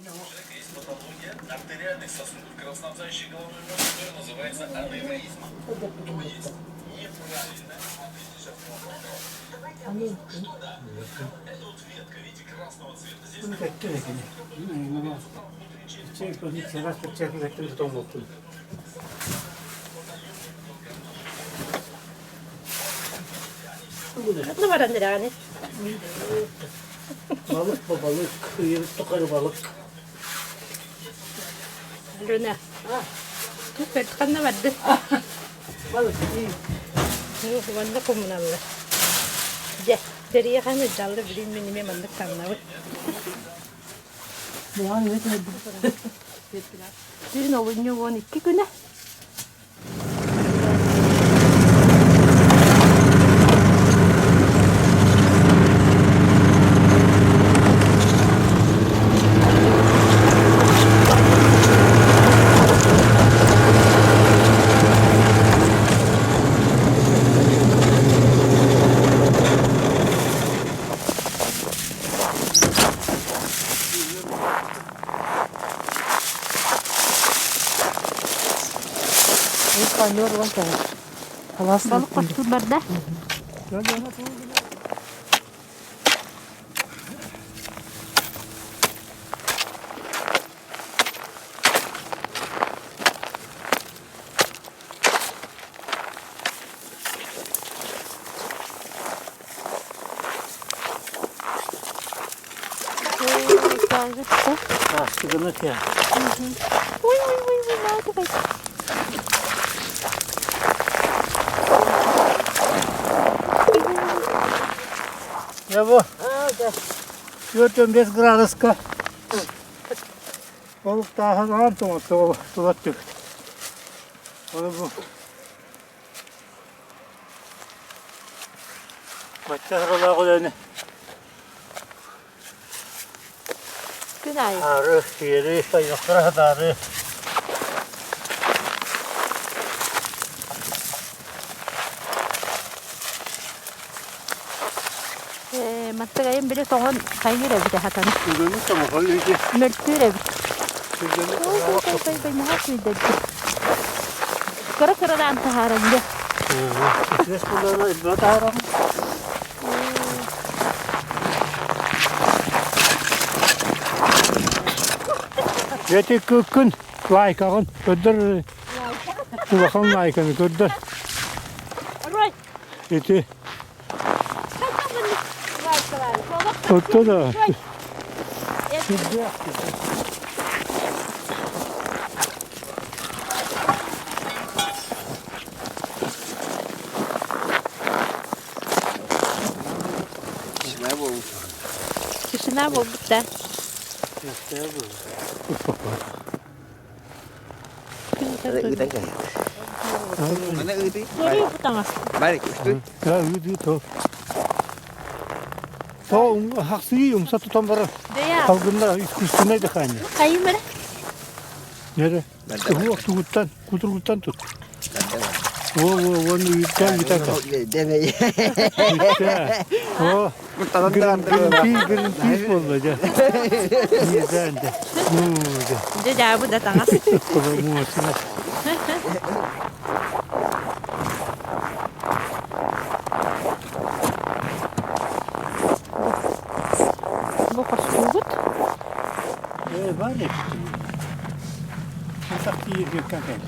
Есть патология артериальных сосудов, кровоснабжающей головной мозг, которая называется аневризма. То есть неправильно. Что да? Это вот ветка, видите, красного цвета. Здесь Ne var anne yani? Balık bu balık, yırık tokarı balık. Luna. Tüpet kan ne vardı? Balık iyi. Wanda komunalla. Ya, deriye kan dallı bilin minime mandık tannağı. Yani ne kadar Bir novunyo 12 güne. kaynıyor lan sen. Halas Balık koştu barda. Ah, sıkıntı ya. Uy, ne oldu be? Ya bu. Gördüm 5 gradıska. Balık daha rahat olmadı. Bulattık. Onu bu. Başka haralar koyalım. Günay. Arı, yeri, ayaklara da arı. Mattagayın biri soğan kaynıyor bir de hatanı. Bugünün tamam koyuyoruz. Mörtüre bir. Bugünün Bay ne yapıyor dedi. Kara da antaharınca. Ses kullanma ilbat haram. Yeti kükün layıkağın kördür. Kulakın layıkını kördür. Roy. Yeti Roy. tuttu da. Kişine bu da. Ada udan kah? Mana uti? Soruyu bu tangas. Balik itu. Ya itu. To haksıyım satı tombara. Deya. Kalgınlar üstüne de kaynıyor. Kayın mı? Nere? Bu vakti guttan, kutur guttan tut. Onu yükten gitar. Deme. O green olacak. Güzel de. Deya bu da tangas. Muhasine. Bu koştuğut. Var ya. Sakti yiyecek kakel.